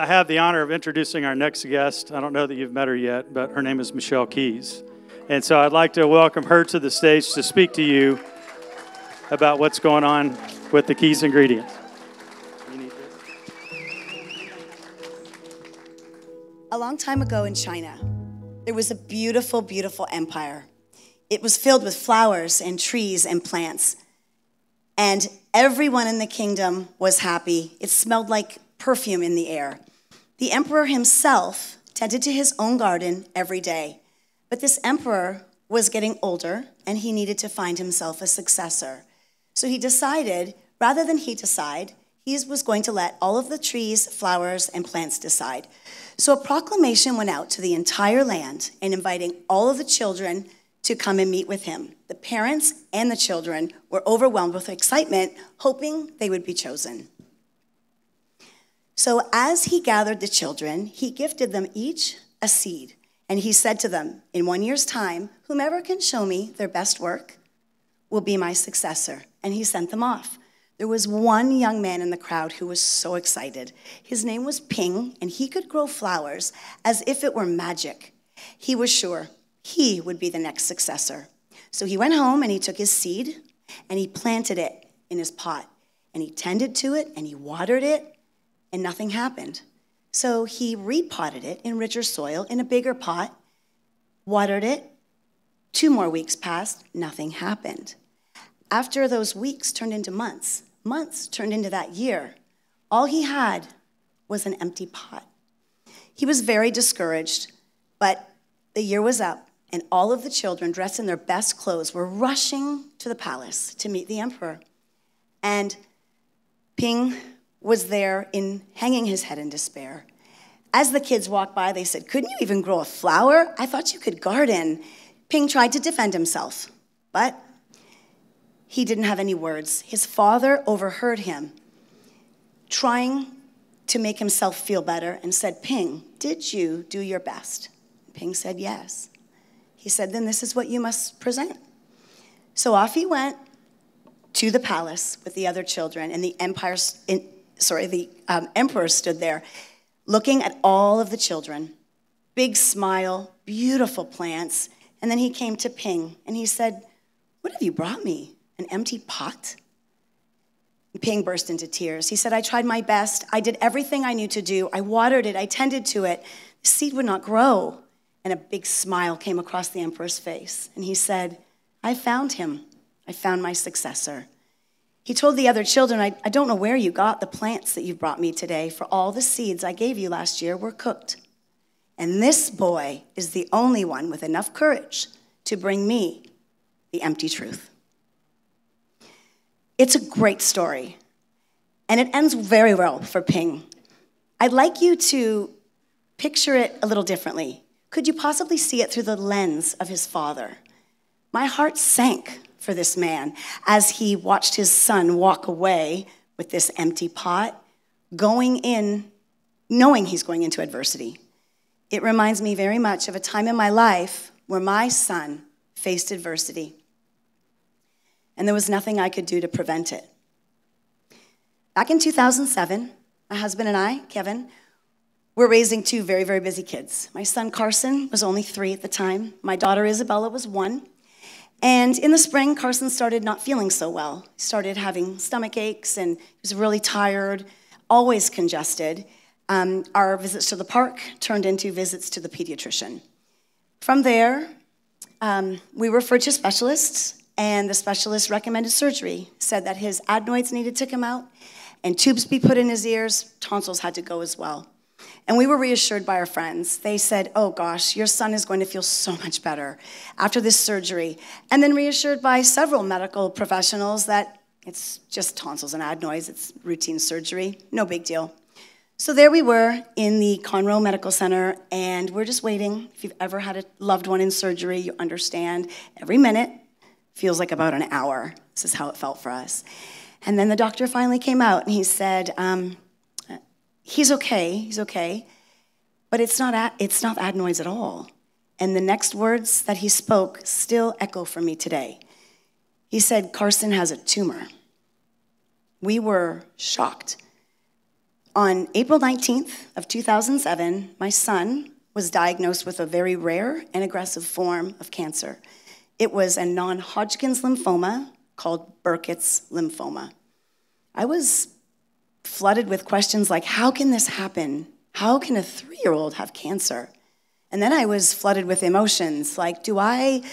I have the honor of introducing our next guest. I don't know that you've met her yet, but her name is Michelle Keys. And so I'd like to welcome her to the stage to speak to you about what's going on with the Keys ingredients. A long time ago in China, there was a beautiful, beautiful empire. It was filled with flowers and trees and plants. And everyone in the kingdom was happy. It smelled like perfume in the air. The emperor himself tended to his own garden every day. But this emperor was getting older, and he needed to find himself a successor. So he decided, rather than he decide, he was going to let all of the trees, flowers, and plants decide. So a proclamation went out to the entire land and inviting all of the children to come and meet with him. The parents and the children were overwhelmed with excitement, hoping they would be chosen. So as he gathered the children, he gifted them each a seed. And he said to them, in 1 year's time, whomever can show me their best work will be my successor. And he sent them off. There was one young man in the crowd who was so excited. His name was Ping, and he could grow flowers as if it were magic. He was sure he would be the next successor. So he went home and he took his seed and he planted it in his pot. And he tended to it and he watered it, and nothing happened. So he repotted it in richer soil in a bigger pot, watered it. 2 more weeks passed, nothing happened. After those weeks turned into months, months turned into that year, all he had was an empty pot. He was very discouraged, but the year was up, and all of the children dressed in their best clothes were rushing to the palace to meet the emperor. And Ping was there hanging his head in despair. As the kids walked by, they said, "Couldn't you even grow a flower? I thought you could garden." Ping tried to defend himself, but he didn't have any words. His father overheard him trying to make himself feel better and said, "Ping, did you do your best?" Ping said, "Yes." He said, "Then this is what you must present." So off he went to the palace with the other children, and the emperor stood there looking at all of the children. Big smile, beautiful plants. And then he came to Ping and he said, "What have you brought me? An empty pot?" And Ping burst into tears. He said, "I tried my best. I did everything I knew to do. I watered it. I tended to it. The seed would not grow." And a big smile came across the emperor's face. And he said, "I found him. I found my successor." He told the other children, I don't know where you got the plants that you brought me today, for all the seeds I gave you last year were cooked. And this boy is the only one with enough courage to bring me the empty truth. It's a great story, and it ends very well for Ping. I'd like you to picture it a little differently. Could you possibly see it through the lens of his father? My heart sank for this man as he watched his son walk away with this empty pot, knowing he's going into adversity. It reminds me very much of a time in my life where my son faced adversity, and there was nothing I could do to prevent it. Back in 2007, my husband and I, Kevin, were raising 2 very, very busy kids. My son Carson was only 3 at the time. My daughter Isabella was 1. And in the spring, Carson started not feeling so well. He started having stomach aches, and he was really tired, always congested. Our visits to the park turned into visits to the pediatrician. From there, we were referred to specialists, and the specialist recommended surgery, said that his adenoids needed to come out, and tubes be put in his ears, tonsils had to go as well. And we were reassured by our friends. They said, "Oh gosh, your son is going to feel so much better after this surgery." And then reassured by several medical professionals that it's just tonsils and adenoids, it's routine surgery, no big deal. So there we were in the Conroe Medical Center, and we're just waiting. If you've ever had a loved one in surgery, you understand every minute feels like about an hour. This is how it felt for us. And then the doctor finally came out, and he said, he's okay, but it's not adenoids at all. And the next words that he spoke still echo for me today. He said, "Carson has a tumor." We were shocked. On April 19th of 2007, my son was diagnosed with a very rare and aggressive form of cancer. It was a non-Hodgkin's lymphoma called Burkitt's lymphoma. I was flooded with questions like, how can this happen? How can a 3-year-old have cancer? And then I was flooded with emotions like, do I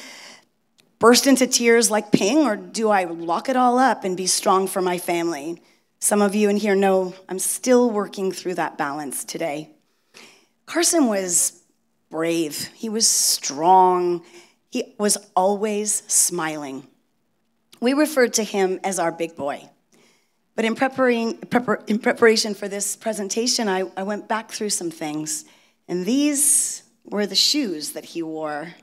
burst into tears like Ping, or do I lock it all up and be strong for my family? Some of you in here know I'm still working through that balance today. Carson was brave. He was strong. He was always smiling. We referred to him as our big boy. But in preparation for this presentation, I went back through some things, and these were the shoes that he wore.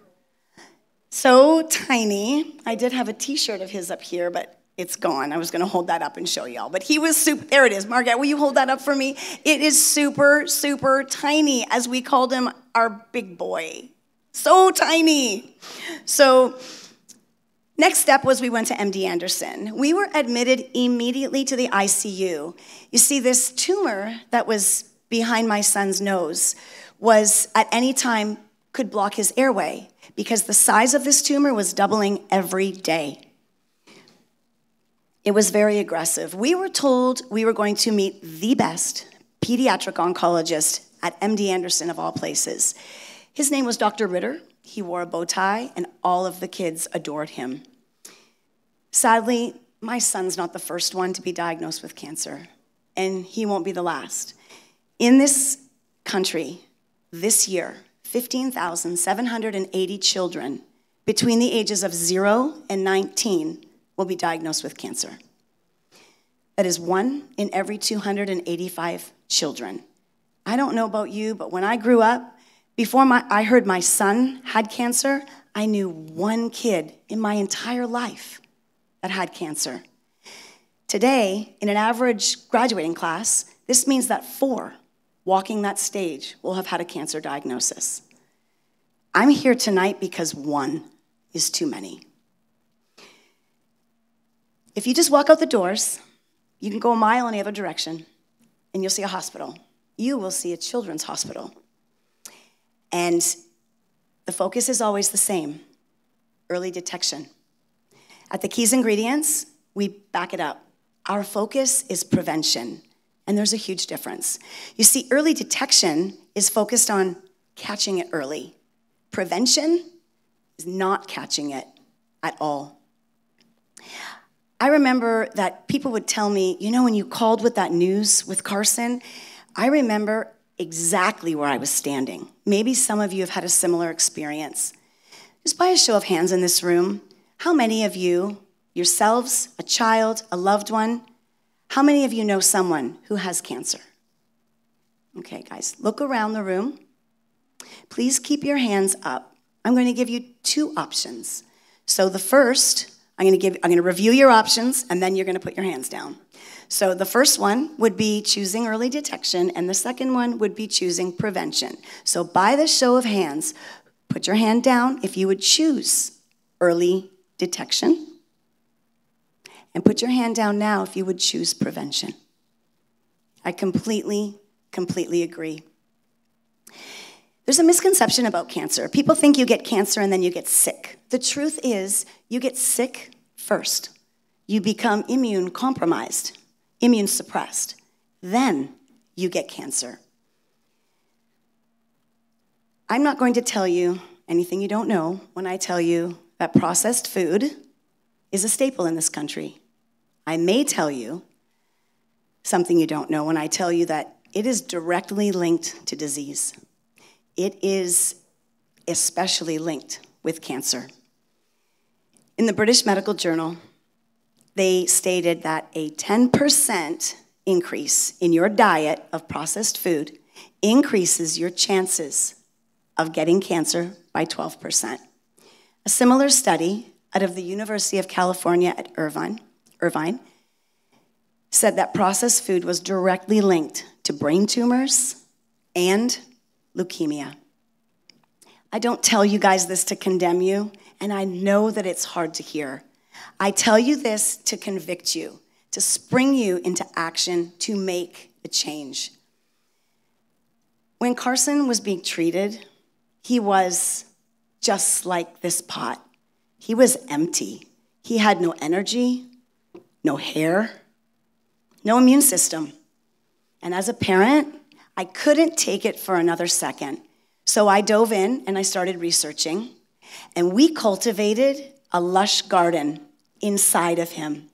So tiny. I did have a t-shirt of his up here, but it's gone. I was going to hold that up and show y'all. But he was super, there it is. Margaret, will you hold that up for me? It is super, super tiny, as we called him, our big boy. So tiny. So next step was we went to MD Anderson. We were admitted immediately to the ICU. You see, this tumor that was behind my son's nose was at any time could block his airway because the size of this tumor was doubling every day. It was very aggressive. We were told we were going to meet the best pediatric oncologist at MD Anderson of all places. His name was Dr. Ritter. He wore a bow tie, and all of the kids adored him. Sadly, my son's not the first one to be diagnosed with cancer, and he won't be the last. In this country, this year, 15,780 children between the ages of 0 and 19 will be diagnosed with cancer. That is 1 in every 285 children. I don't know about you, but when I grew up, before I heard my son had cancer, I knew one kid in my entire life that had cancer. Today, in an average graduating class, this means that 4 walking that stage will have had a cancer diagnosis. I'm here tonight because 1 is too many. If you just walk out the doors, you can go a mile in the other direction, and you'll see a hospital. You will see a children's hospital. And the focus is always the same: early detection. At the Keys Ingredients, we back it up. Our focus is prevention, and there's a huge difference. You see, early detection is focused on catching it early. Prevention is not catching it at all. I remember that people would tell me, you know, when you called with that news with Carson, I remember exactly where I was standing. Maybe some of you have had a similar experience. Just by a show of hands in this room, how many of you, yourselves, a child, a loved one, how many of you know someone who has cancer? Okay, guys, look around the room. Please keep your hands up. I'm going to give you 2 options. So the first, I'm going to review your options, and then you're going to put your hands down. So the first one would be choosing early detection, and the second one would be choosing prevention. So by the show of hands, put your hand down if you would choose early detection, and put your hand down now if you would choose prevention. I completely agree. There's a misconception about cancer. People think you get cancer and then you get sick. The truth is, you get sick first. You become immune compromised, immune suppressed. Then you get cancer. I'm not going to tell you anything you don't know when I tell you that processed food is a staple in this country. I may tell you something you don't know when I tell you that it is directly linked to disease. It is especially linked with cancer. In the British Medical Journal, they stated that a 10% increase in your diet of processed food increases your chances of getting cancer by 12%. A similar study out of the University of California at Irvine said that processed food was directly linked to brain tumors and leukemia. I don't tell you guys this to condemn you, and I know that it's hard to hear. I tell you this to convict you, to spring you into action to make the change. When Carson was being treated, he was just like this pot. He was empty. He had no energy, no hair, no immune system. And as a parent, I couldn't take it for another second. So I dove in and I started researching. And we cultivated a lush garden inside of him.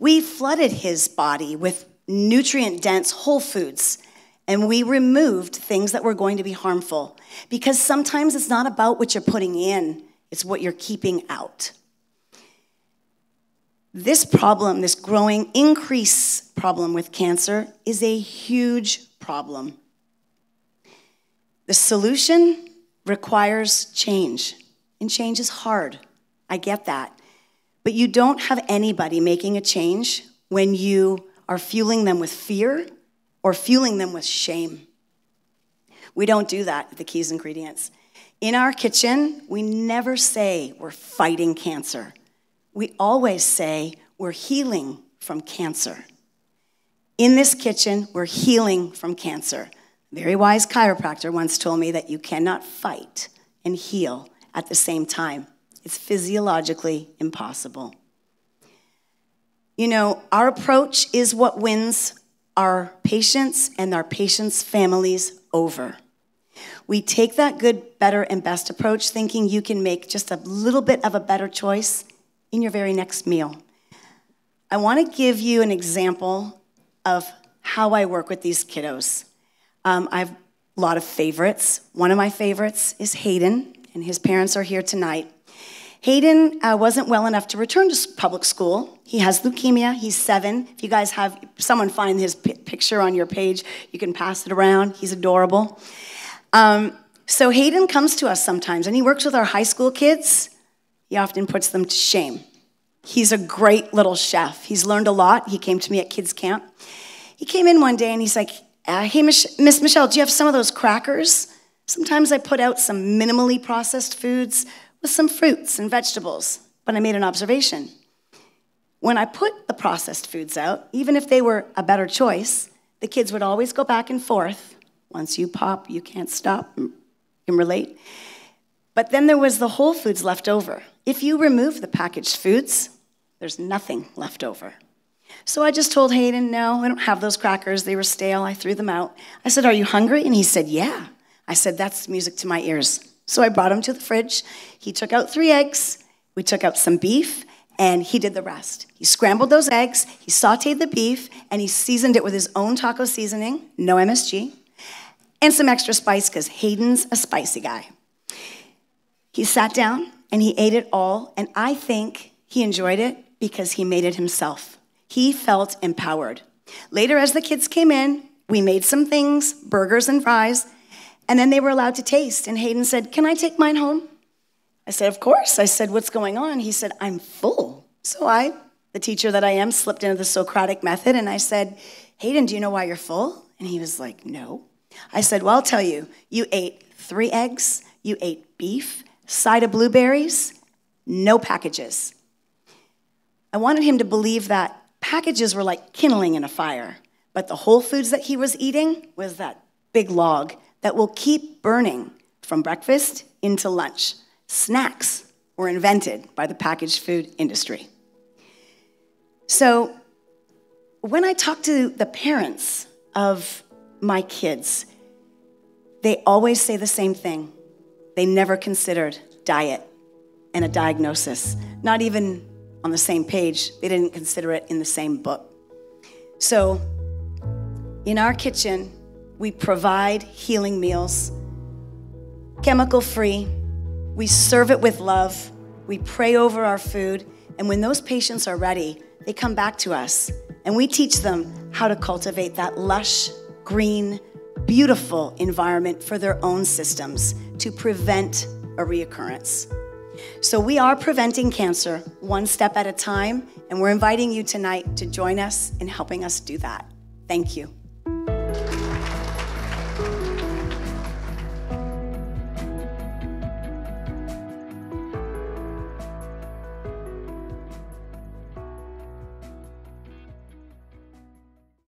We flooded his body with nutrient-dense whole foods. And we removed things that were going to be harmful. Because sometimes it's not about what you're putting in, it's what you're keeping out. This problem, this growing increase problem with cancer, is a huge problem. The solution requires change, and change is hard. I get that. But you don't have anybody making a change when you are fueling them with fear or fueling them with shame. We don't do that at the Keys Ingredients. In our kitchen, we never say we're fighting cancer. We always say we're healing from cancer. In this kitchen, we're healing from cancer. A very wise chiropractor once told me that you cannot fight and heal at the same time. It's physiologically impossible. You know, our approach is what wins our patients and our patients' families over. We take that good, better, and best approach thinking you can make just a little bit of a better choice in your very next meal. I want to give you an example of how I work with these kiddos. I have a lot of favorites. One of my favorites is Hayden, and his parents are here tonight. Hayden wasn't well enough to return to public school. He has leukemia. He's 7. If you guys have someone find his picture on your page, you can pass it around. He's adorable. So Hayden comes to us sometimes, and he works with our high school kids. He often puts them to shame. He's a great little chef. He's learned a lot. He came to me at kids camp. He came in one day, and he's like, hey, Miss Michelle, do you have some of those crackers? Sometimes I put out some minimally processed foods with some fruits and vegetables, but I made an observation. When I put the processed foods out, even if they were a better choice, the kids would always go back and forth. Once you pop, you can't stop. You can relate. But then there was the whole foods left over. If you remove the packaged foods, there's nothing left over. So I just told Hayden, no, I don't have those crackers. They were stale. I threw them out. I said, are you hungry? And he said, yeah. I said, that's music to my ears. So I brought him to the fridge. He took out 3 eggs. We took out some beef, and he did the rest. He scrambled those eggs. He sauteed the beef, and he seasoned it with his own taco seasoning, no MSG, and some extra spice because Hayden's a spicy guy. He sat down, and he ate it all, and I think he enjoyed it because he made it himself. He felt empowered. Later, as the kids came in, we made some things, burgers and fries, and then they were allowed to taste. And Hayden said, can I take mine home? I said, of course. I said, what's going on? He said, I'm full. So I, the teacher that I am, slipped into the Socratic method, and I said, Hayden, do you know why you're full? And he was like, no. I said, well, I'll tell you. You ate 3 eggs, you ate beef, side of blueberries, no packages. I wanted him to believe that packages were like kindling in a fire, but the whole foods that he was eating was that big log that will keep burning from breakfast into lunch. Snacks were invented by the packaged food industry. So when I talk to the parents of my kids, they always say the same thing. They never considered diet and a diagnosis, not even on the same page. They didn't consider it in the same book. So in our kitchen, we provide healing meals, chemical-free. We serve it with love. We pray over our food. And when those patients are ready, they come back to us. And we teach them how to cultivate that lush, green, beautiful environment for their own systems to prevent a reoccurrence. So we are preventing cancer one step at a time. And we're inviting you tonight to join us in helping us do that. Thank you.